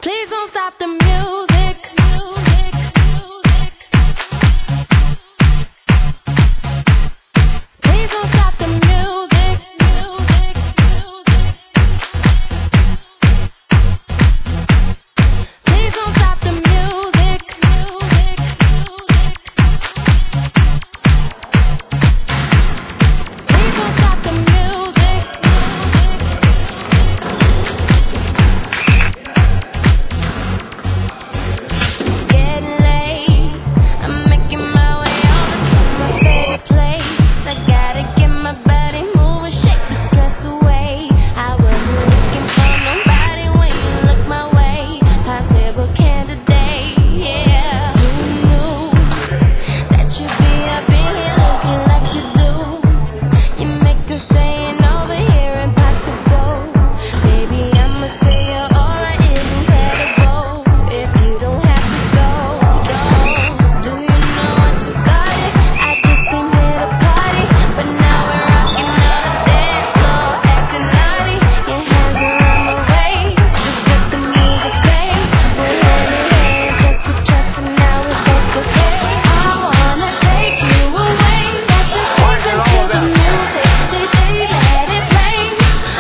Please don't stop the music. Please don't stop the music. Please don't stop the music. Please don't stop the music. It's getting late. I'm making my way over to my favorite place. I gotta get my body moving, shake the stress away. I wasn't looking for nobody when you look my way. Possible candidate, yeah. Who knew that you'd be up in here looking like you do? You make us staying over here impossible. Baby, I'ma say your aura is incredible. If you don't have to go, go. Do you know what you started? I just came here to party, but now we're rocking on the dance floor, acting naughty. Your hands around my waist, just let the music play. We're hand in hand, chest to chest, and now we're face to face. I wanna take you away, let's listen to the music. DJ, let it play.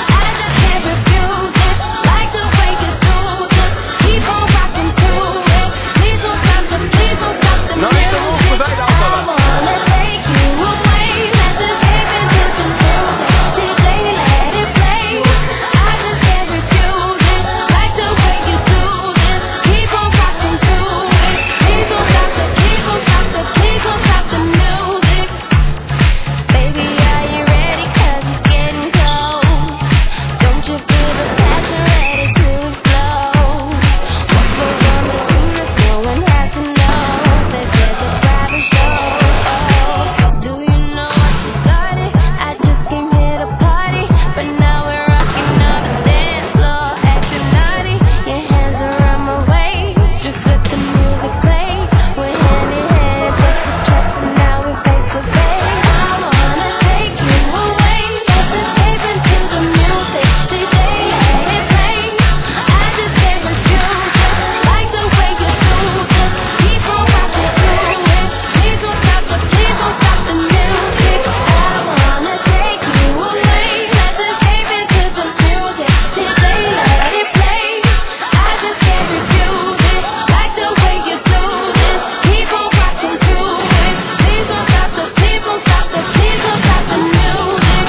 I just can't refuse it, like the way you do. Just keep on rocking to it. Please don't stop the music. I wanna take you away, let's escape into the music. DJ, let it play. I just can't refuse it, like the way you do this. Keep on rocking to it. Please don't stop the, please don't stop the, please don't stop the music. Baby, are you ready? 'Cause it's getting close. Don't you feel the passion ready to explode? What goes on between us, no one has to know. This is a private show. Do you know what you started? I just came here to party, but now we're rocking on the dance floor, acting naughty. Your hands around my waist, just let the music play. We're hand in hand, chest to chest, and now we're face to face. I wanna take you away, let's escape into the music. DJ, let it play. I just can't refuse it, like the way you do. Just keep on rocking to it. Please don't stop the, please don't stop the music. I wanna take you away, let's escape into the music. DJ, let it play. I just can't refuse it, like the way you do this. Keep on rocking to it. Please don't stop the, please don't stop the, please don't stop the music.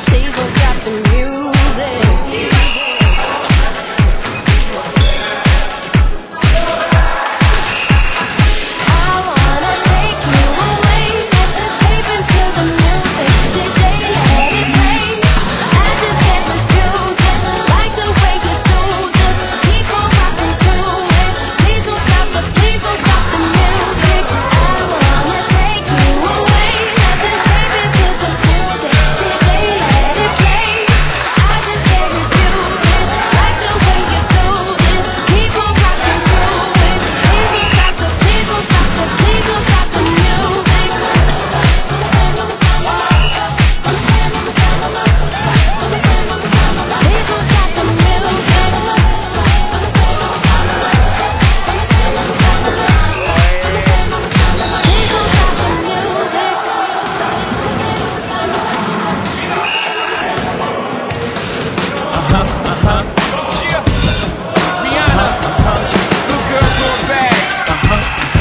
Please don't stop the music. Please don't stop the music. Please don't stop the music. I wanna take you away, let's escape into the music. DJ, let it play. I just can't refuse it, like the way you do. Just keep on rocking to it. Please don't stop the, please don't stop the music. I wanna take you away, let's escape into the music. DJ, let it play. I just can't refuse it, like the way you do this. Keep on rocking to it. Please don't stop the, please don't stop the, please don't stop the music. Please don't stop the Rihanna, good girl going bad.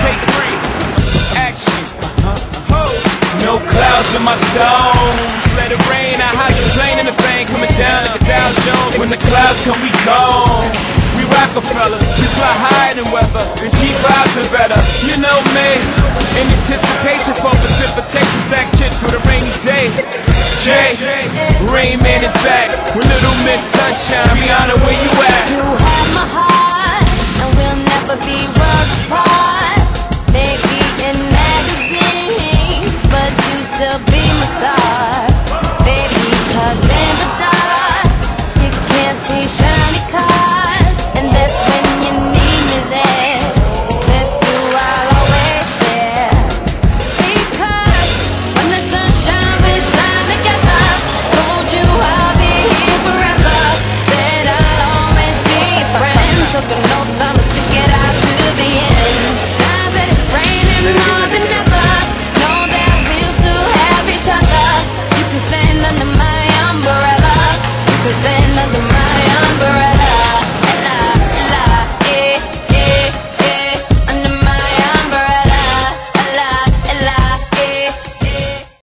Take 3, action. No clouds in my stones. Let it rain. I hide the plane and the thing coming down like a Dow Jones. When the clouds come, we gone. We Rockefeller, we fly higher than weather, and G5s are better. You know me. In anticipation for precipitation, stack chips for the rainy day. Jay, Rain Man is back with Little Miss Sunshine. Rihanna, where you at? You have my heart, and we'll never be worlds apart. Maybe in magazines, but you still be my star.